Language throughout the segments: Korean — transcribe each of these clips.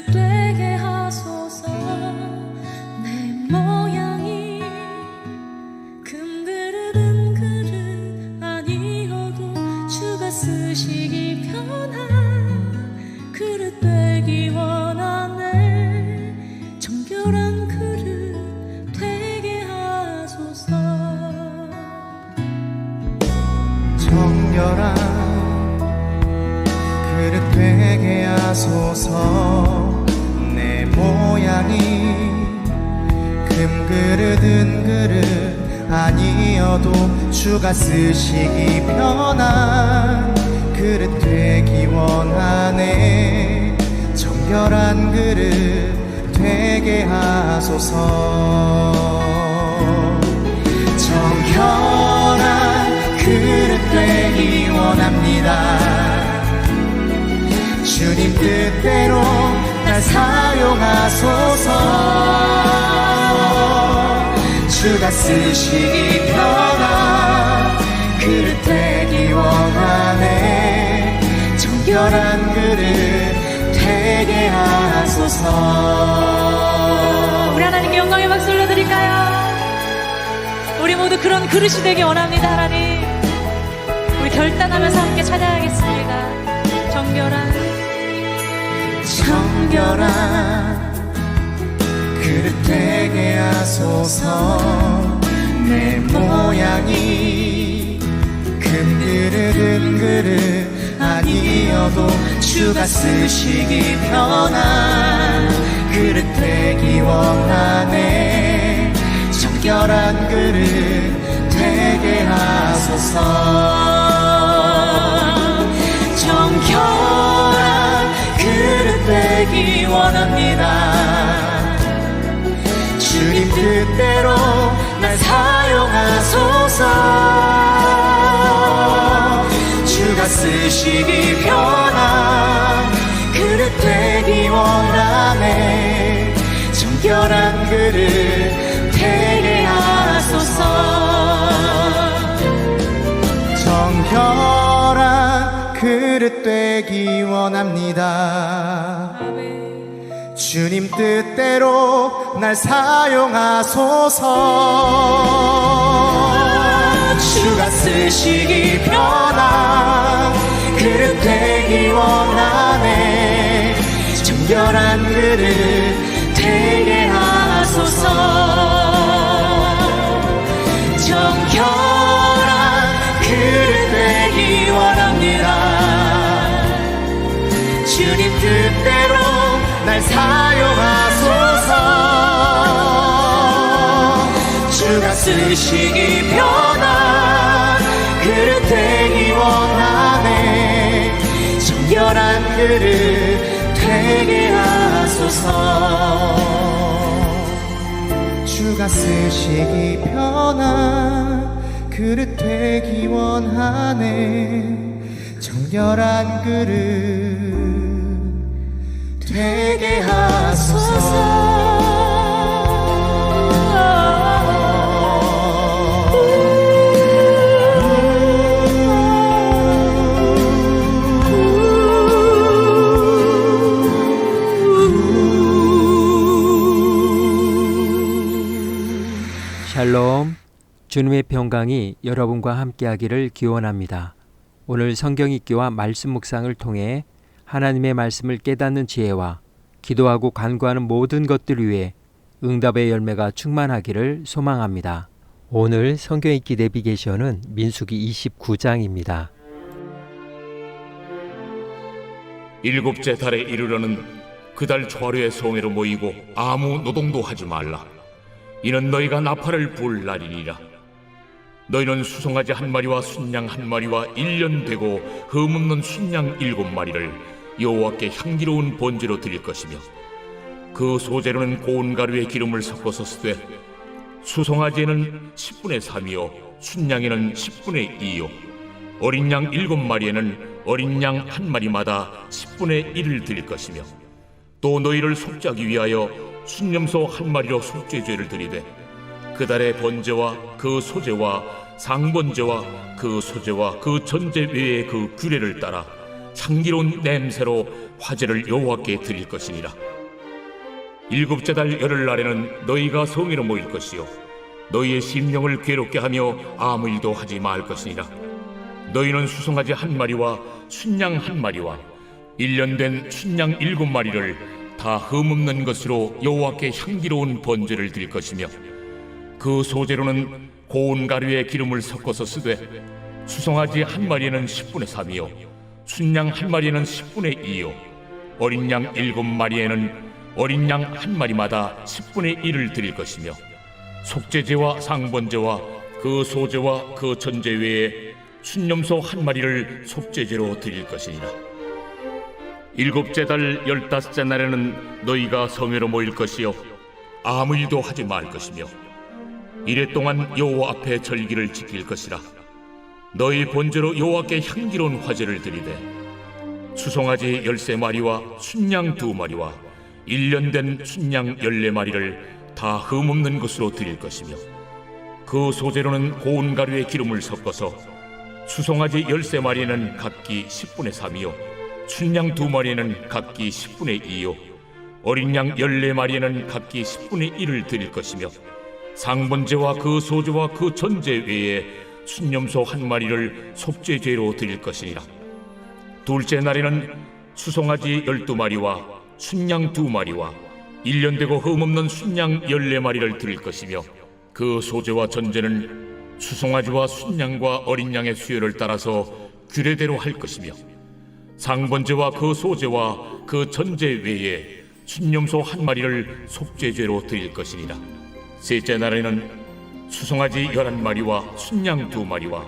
그릇 되게 하소서. 내 모양이 금그릇은 그릇 아니어도 주가 쓰시기 편한 그릇 되기 원하네. 정결한 그릇 되게 하소서. 정결한 그릇 되게 하소서. 내 모양이 금그릇은 그릇 아니어도 주가 쓰시기 편한 그릇 되기 원하네. 정결한 그릇 되게 하소서. 정결한 그릇 되기 원합니다. 주님 뜻대로 날 사용하소서. 주가 쓰시기 편한 그릇 되기 원하네. 정결한 그릇 되게 하소서. 우리 하나님께 영광의 박수 올려드릴까요? 우리 모두 그런 그릇이 되기 원합니다. 하나님, 우리 결단하면서 함께 찬양하겠습니다. 정결한 그릇 되게 하소서. 내 모양이 금그릇은 그릇 아니어도 주가 쓰시기 편한 그릇 되기 원하네. 정결한 그릇 되게 하소서. 정결한 그릇 되기 원합니다. 주님 뜻대로 날 사용하소서. 주가 쓰시기 편한 그릇 되기 원하네. 정결한 그릇 되게 하소서. 정결한 그릇 되기 원합니다. 주님 뜻대로 날 사용하소서. 주가 쓰시기 편한 그릇 되기 원하네. 정결한 그릇 되게 하소서. 정결한 그릇 되기 원합니다. 주님 뜻대로 날 사용하소서. 주가 쓰시기 편한 그릇 되기 원하네. 정결한 그릇 되게 하소서. 주가 쓰시기 편한 그릇 되기 원하네. 정결한 그릇 되게 하소서. 샬롬, 주님의 평강이 여러분과 함께하기를 기원합니다. 오늘 성경 읽기와 말씀 묵상을 통해 하나님의 말씀을 깨닫는 지혜와 기도하고 간구하는 모든 것들 위해 응답의 열매가 충만하기를 소망합니다. 오늘 성경 읽기 내비게이션은 민수기 29장입니다. 일곱째 달에 이르러는 그달 초하루의 성회로 모이고 아무 노동도 하지 말라. 이는 너희가 나팔을 불 날이니라. 너희는 수송아지 한 마리와 순양 한 마리와 1년 되고 흠없는 순양 7마리를 여호와께 향기로운 번제로 드릴 것이며, 그 소재로는 고운 가루에 기름을 섞어서 쓰되 수송아지에는 10분의 3이요 순양에는 10분의 2요 어린 양 7마리에는 어린 양 한 마리마다 10분의 1을 드릴 것이며, 또 너희를 속죄하기 위하여 순염소 한 마리로 속죄죄를 드리되 그달의 번제와 그 소제와 상번제와 그 소제와 그 전제 외에 그 규례를 따라 향기로운 냄새로 화제를 여호와께 드릴 것이니라. 일곱째 달 열흘날에는 너희가 성회로 모일 것이요 너희의 심령을 괴롭게 하며 아무 일도 하지 말 것이니라. 너희는 수송아지 한 마리와 순양 한 마리와 1년 된 순양 7마리를 다 흠없는 것으로 여호와께 향기로운 번제를 드릴 것이며 그 소재로는 고운 가루에 기름을 섞어서 쓰되 수송아지 한 마리는 10분의 3이요 순양 한 마리는 10분의 2요 어린 양 7마리에는 어린 양 한 마리마다 10분의 1을 드릴 것이며 속죄제와 상번제와 그 소제와 그 전제 외에 순념소 한 마리를 속죄제로 드릴 것이니라. 일곱째 달 15째 날에는 너희가 성회로 모일 것이요 아무 일도 하지 말 것이며 이래 동안 여호와 앞에 절기를 지킬 것이라. 너희 본제로 여호와께 향기로운 화제를 드리되 수송아지 13마리와 순양 2마리와 1년 된 순양 14마리를 다 흠없는 것으로 드릴 것이며 그 소재로는 고운 가루에 기름을 섞어서 수송아지 13마리는 각기 10분의 3이요 순양 2마리는 각기 10분의 2요 어린 양 14마리는 각기 10분의 1을 드릴 것이며 상번제와 그 소제와 그 전제 외에 순념소 한 마리를 속죄제로 드릴 것이니라. 둘째 날에는 수송아지 12마리와 순양 2마리와 1년 되고 흠없는 순양 14마리를 드릴 것이며 그 소제와 전제는 수송아지와 순양과 어린 양의 수요를 따라서 규례대로 할 것이며 상번제와 그 소제와 그 전제 외에 순념소 한 마리를 속죄제로 드릴 것이니라. 셋째 날에는 수송아지 11마리와 순양 2마리와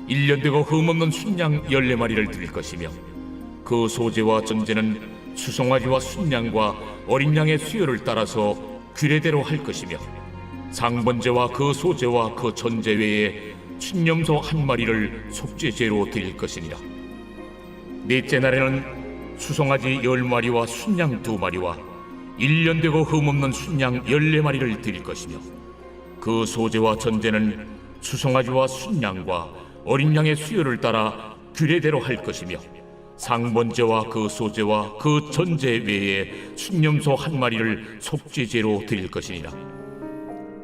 1년 되고 흠없는 순양 14마리를 드릴 것이며 그 소제와 전제는 수송아지와 순양과 어린 양의 수요를 따라서 규례대로 할 것이며 상번제와 그 소제와 그 전제 외에 순념소 한 마리를 속죄제로 드릴 것이니라. 넷째 날에는 수송아지 10마리와 순양 2마리와 1년 되고 흠없는 순양 14마리를 드릴 것이며 그 소제와 전제는 수송아지와 순양과 어린 양의 수요를 따라 규례대로 할 것이며 상번제와 그 소제와 그 전제 외에 순념소 한 마리를 속죄제로 드릴 것이니라.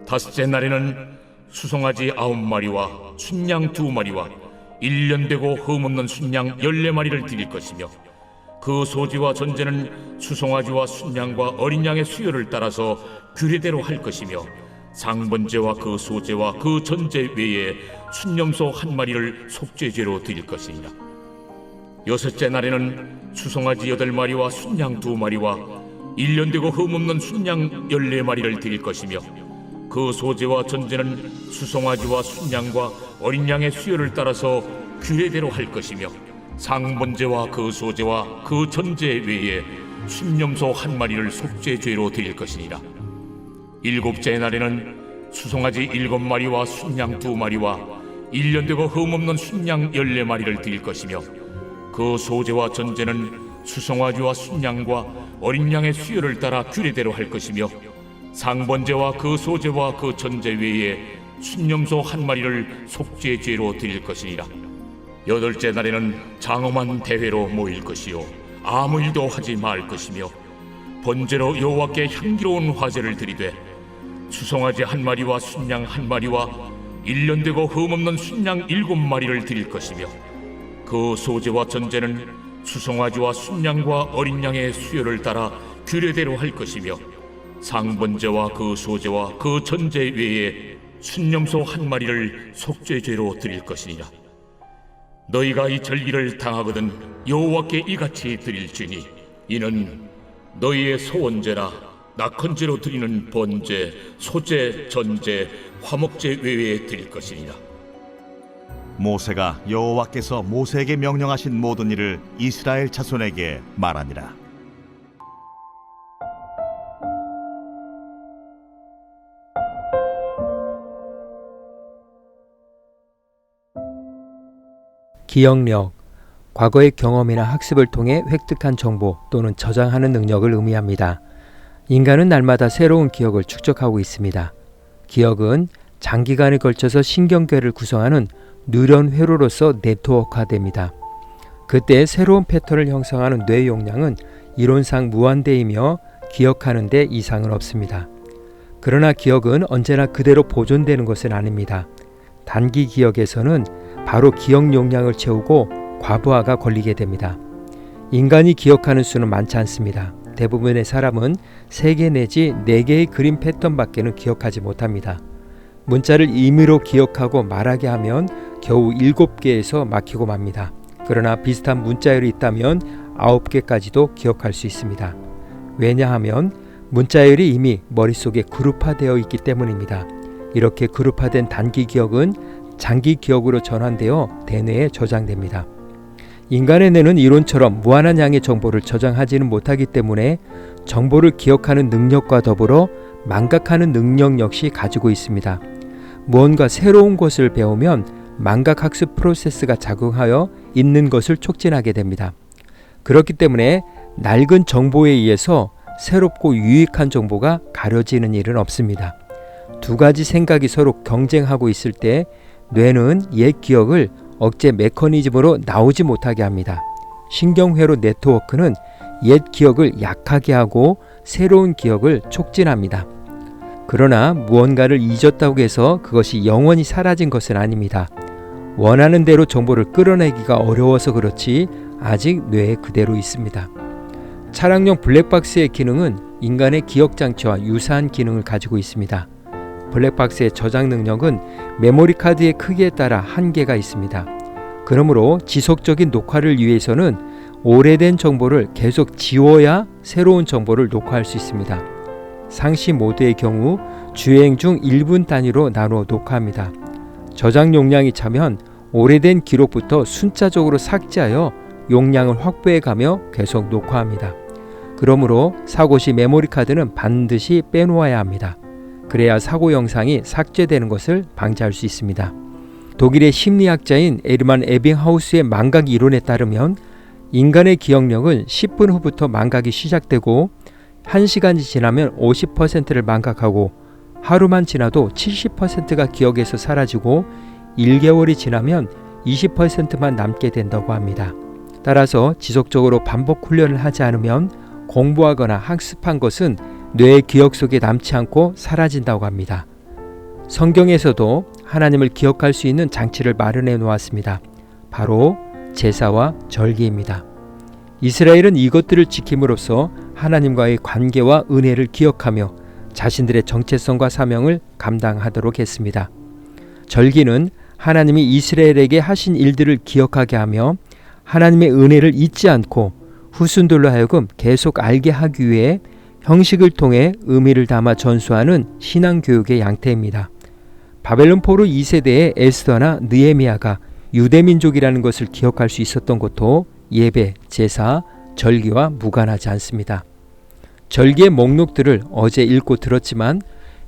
다섯째 날에는 수송아지 9마리와 순양 2마리와 1년 되고 흠없는 순양 14마리를 드릴 것이며 그 소지와 전제는 수송아지와 순양과 어린 양의 수요를 따라서 규례대로 할 것이며 상번제와 그 소제와 그 전제 외에 순념소 한 마리를 속죄제로 드릴 것이니라. 여섯째 날에는 수송아지 8마리와 순양 2마리와 1년 되고 흠없는 순양 14마리를 드릴 것이며 그 소제와 전제는 수송아지와 순양과 어린 양의 수요를 따라서 규례대로 할 것이며 상번제와 그 소제와 그 전제 외에 순념소 한 마리를 속죄죄로 드릴 것이니라. 일곱째 날에는 수송아지 7마리와 순양 2마리와 1년 되고 흠없는 순양 14마리를 드릴 것이며 그 소제와 전제는 수송아지와 순양과 어린 양의 수요를 따라 규례대로 할 것이며 상번제와 그 소제와 그 전제 외에 순념소 한 마리를 속죄죄로 드릴 것이니라. 여덟째 날에는 장엄한 대회로 모일 것이요 아무 일도 하지 말 것이며 번제로 여호와께 향기로운 화제를 드리되 수송아지 한 마리와 순양 한 마리와 1년 되고 흠없는 순양 7마리를 드릴 것이며 그 소제와 전제는 수송아지와 순양과 어린 양의 수요를 따라 규례대로 할 것이며 상번제와 그 소제와 그 전제 외에 순념소 한 마리를 속죄죄로 드릴 것이니라. 너희가 이 절기를 당하거든 여호와께 이같이 드릴지니 이는 너희의 소원제나 낙헌제로 드리는 번제, 소제, 전제, 화목제 외에 드릴 것이니라. 모세가 여호와께서 모세에게 명령하신 모든 일을 이스라엘 자손에게 말하니라. 기억력, 과거의 경험이나 학습을 통해 획득한 정보 또는 저장하는 능력을 의미합니다. 인간은 날마다 새로운 기억을 축적하고 있습니다. 기억은 장기간에 걸쳐서 신경계를 구성하는 뉴런 회로로서 네트워크화됩니다. 그때 새로운 패턴을 형성하는 뇌 용량은 이론상 무한대이며 기억하는 데 이상은 없습니다. 그러나 기억은 언제나 그대로 보존되는 것은 아닙니다. 단기 기억에서는 바로 기억 용량을 채우고 과부하가 걸리게 됩니다. 인간이 기억하는 수는 많지 않습니다. 대부분의 사람은 3개 내지 4개의 그림 패턴밖에는 기억하지 못합니다. 문자를 임의로 기억하고 말하게 하면 겨우 7개에서 막히고 맙니다. 그러나 비슷한 문자열이 있다면 9개까지도 기억할 수 있습니다. 왜냐하면 문자열이 이미 머릿속에 그룹화되어 있기 때문입니다. 이렇게 그룹화된 단기 기억은 장기 기억으로 전환되어 대뇌에 저장됩니다. 인간의 뇌는 이론처럼 무한한 양의 정보를 저장하지는 못하기 때문에 정보를 기억하는 능력과 더불어 망각하는 능력 역시 가지고 있습니다. 무언가 새로운 것을 배우면 망각학습 프로세스가 작용하여 있는 것을 촉진하게 됩니다. 그렇기 때문에 낡은 정보에 의해서 새롭고 유익한 정보가 가려지는 일은 없습니다. 두 가지 생각이 서로 경쟁하고 있을 때 뇌는 옛 기억을 억제 메커니즘으로 나오지 못하게 합니다. 신경회로 네트워크는 옛 기억을 약하게 하고 새로운 기억을 촉진합니다. 그러나 무언가를 잊었다고 해서 그것이 영원히 사라진 것은 아닙니다. 원하는 대로 정보를 끌어내기가 어려워서 그렇지 아직 뇌에 그대로 있습니다. 차량용 블랙박스의 기능은 인간의 기억장치와 유사한 기능을 가지고 있습니다. 블랙박스의 저장 능력은 메모리 카드의 크기에 따라 한계가 있습니다. 그러므로 지속적인 녹화를 위해서는 오래된 정보를 계속 지워야 새로운 정보를 녹화할 수 있습니다. 상시 모드의 경우 주행 중 1분 단위로 나누어 녹화합니다. 저장 용량이 차면 오래된 기록부터 순차적으로 삭제하여 용량을 확보해가며 계속 녹화합니다. 그러므로 사고 시 메모리 카드는 반드시 빼놓아야 합니다. 그래야 사고 영상이 삭제되는 것을 방지할 수 있습니다. 독일의 심리학자인 에르만 에빙하우스의 망각 이론에 따르면 인간의 기억력은 10분 후부터 망각이 시작되고 1시간이 지나면 50%를 망각하고 하루만 지나도 70%가 기억에서 사라지고 1개월이 지나면 20%만 남게 된다고 합니다. 따라서 지속적으로 반복 훈련을 하지 않으면 공부하거나 학습한 것은 뇌의 기억 속에 남지 않고 사라진다고 합니다. 성경에서도 하나님을 기억할 수 있는 장치를 마련해 놓았습니다. 바로 제사와 절기입니다. 이스라엘은 이것들을 지킴으로써 하나님과의 관계와 은혜를 기억하며 자신들의 정체성과 사명을 감당하도록 했습니다. 절기는 하나님이 이스라엘에게 하신 일들을 기억하게 하며 하나님의 은혜를 잊지 않고 후손들로 하여금 계속 알게 하기 위해 형식을 통해 의미를 담아 전수하는 신앙교육의 양태입니다. 바벨론 포로 2세대의 에스더나 느헤미야가 유대민족이라는 것을 기억할 수 있었던 것도 예배, 제사, 절기와 무관하지 않습니다. 절기의 목록들을 어제 읽고 들었지만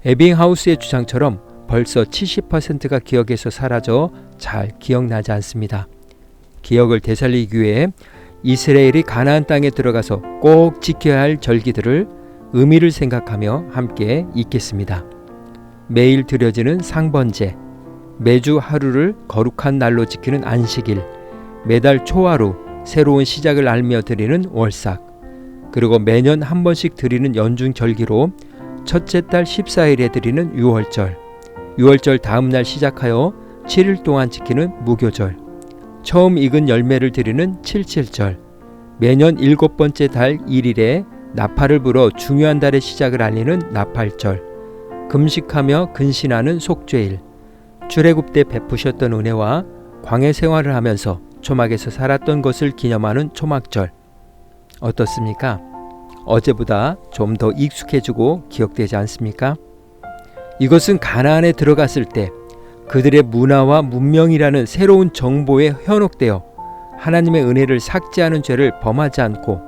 에빙하우스의 주장처럼 벌써 70%가 기억에서 사라져 잘 기억나지 않습니다. 기억을 되살리기 위해 이스라엘이 가나안 땅에 들어가서 꼭 지켜야 할 절기들을 의미를 생각하며 함께 읽겠습니다. 매일 드려지는 상번제, 매주 하루를 거룩한 날로 지키는 안식일, 매달 초하루 새로운 시작을 알며 드리는 월삭, 그리고 매년 한 번씩 드리는 연중절기로 첫째 달 14일에 드리는 유월절, 유월절 다음 날 시작하여 7일 동안 지키는 무교절, 처음 익은 열매를 드리는 칠칠절, 매년 7번째 달 1일에 나팔을 불어 중요한 달의 시작을 알리는 나팔절, 금식하며 근신하는 속죄일, 출애굽 때 베푸셨던 은혜와 광해 생활을 하면서 초막에서 살았던 것을 기념하는 초막절. 어떻습니까? 어제보다 좀 더 익숙해지고 기억되지 않습니까? 이것은 가나안에 들어갔을 때 그들의 문화와 문명이라는 새로운 정보에 현혹되어 하나님의 은혜를 삭제하는 죄를 범하지 않고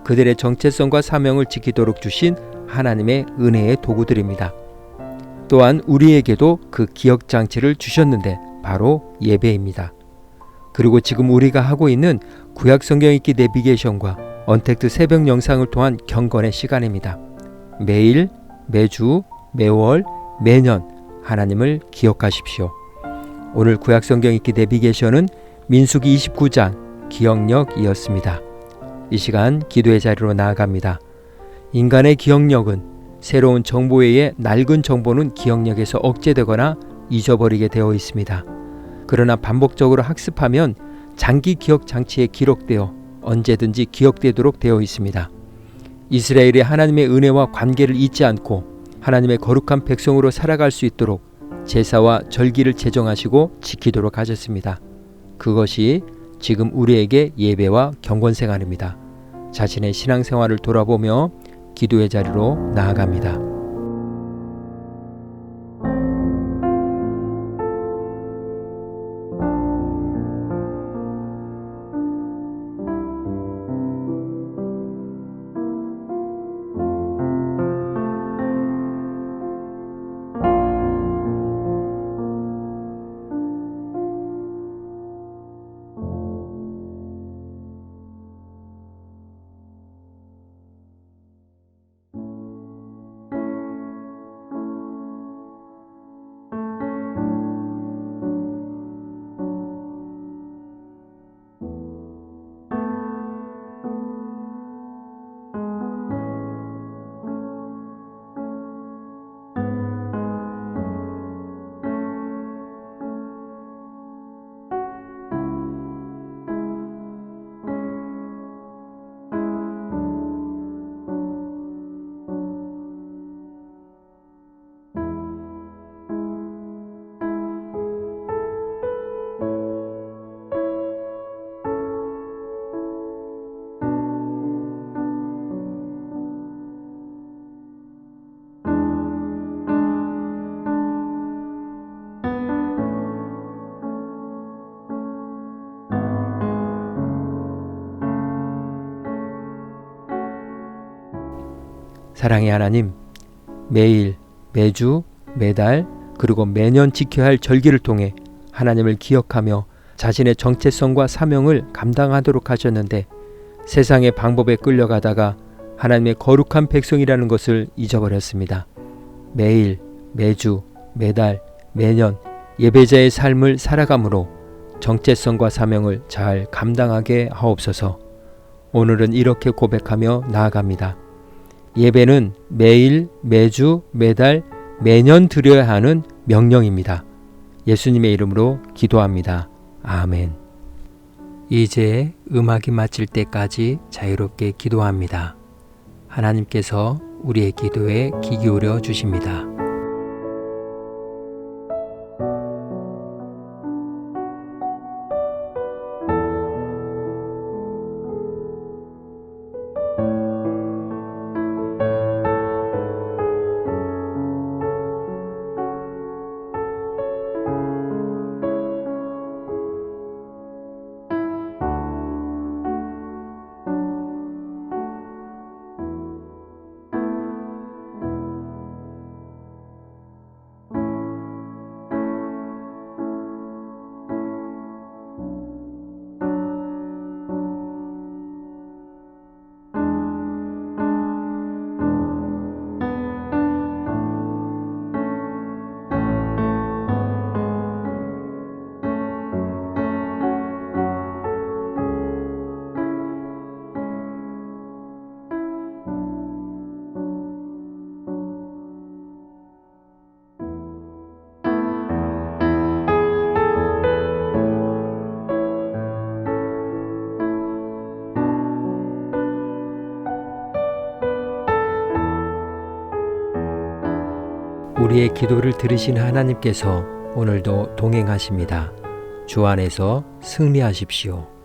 그들의 정체성과 사명을 지키도록 주신 하나님의 은혜의 도구들입니다. 또한 우리에게도 그 기억 장치를 주셨는데 바로 예배입니다. 그리고 지금 우리가 하고 있는 구약 성경 읽기 내비게이션과 언택트 새벽 영상을 통한 경건의 시간입니다. 매일, 매주, 매월, 매년 하나님을 기억하십시오. 오늘 구약 성경 읽기 내비게이션은 민수기 29장 기억력이었습니다. 이 시간 기도의 자리로 나아갑니다. 인간의 기억력은 새로운 정보 외에 낡은 정보는 기억력에서 억제되거나 잊어버리게 되어 있습니다. 그러나 반복적으로 학습하면 장기 기억 장치에 기록되어 언제든지 기억되도록 되어 있습니다. 이스라엘이 하나님의 은혜와 관계를 잊지 않고 하나님의 거룩한 백성으로 살아갈 수 있도록 제사와 절기를 제정하시고 지키도록 하셨습니다. 그것이 지금 우리에게 예배와 경건생활입니다. 자신의 신앙생활을 돌아보며 기도의 자리로 나아갑니다. 사랑의 하나님, 매일, 매주, 매달, 그리고 매년 지켜야 할 절기를 통해 하나님을 기억하며 자신의 정체성과 사명을 감당하도록 하셨는데 세상의 방법에 끌려가다가 하나님의 거룩한 백성이라는 것을 잊어버렸습니다. 매일, 매주, 매달, 매년 예배자의 삶을 살아감으로 정체성과 사명을 잘 감당하게 하옵소서. 오늘은 이렇게 고백하며 나아갑니다. 예배는 매일, 매주, 매달, 매년 드려야 하는 명령입니다. 예수님의 이름으로 기도합니다. 아멘. 이제 음악이 마칠 때까지 자유롭게 기도합니다. 하나님께서 우리의 기도에 귀 기울여 주십니다. 우리의 기도를 들으신 하나님께서 오늘도 동행하십니다. 주 안에서 승리하십시오.